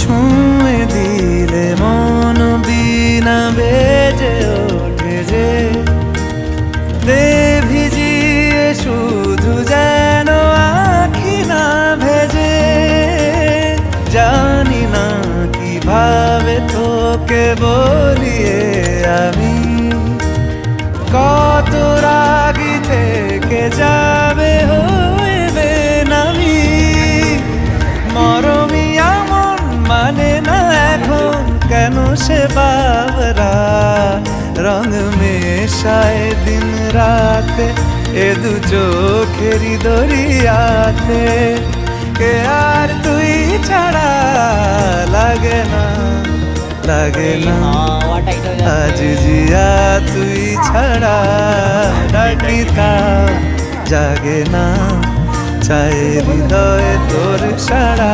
ছুঁয়ে দিলে মন বিনা বেজে ওঠে যে দে ভিজিয়ে শুধু যেন আখি না ভেজে জানি না কিভাবে তোকে বলিয়ে আমি কত রাগি থেকে যাবে হইবে নামি মরমি এমন মানে না এখন কেন সে বাবরা রং মেশায় দিন রাতে এ দু চোখেরি দরিয়াতে কে আর তুই ছাড়া লাগে না আজ জিয়া তুই ছাড়া ডাকিতা জাগে না চাই হৃদয় তোর সারা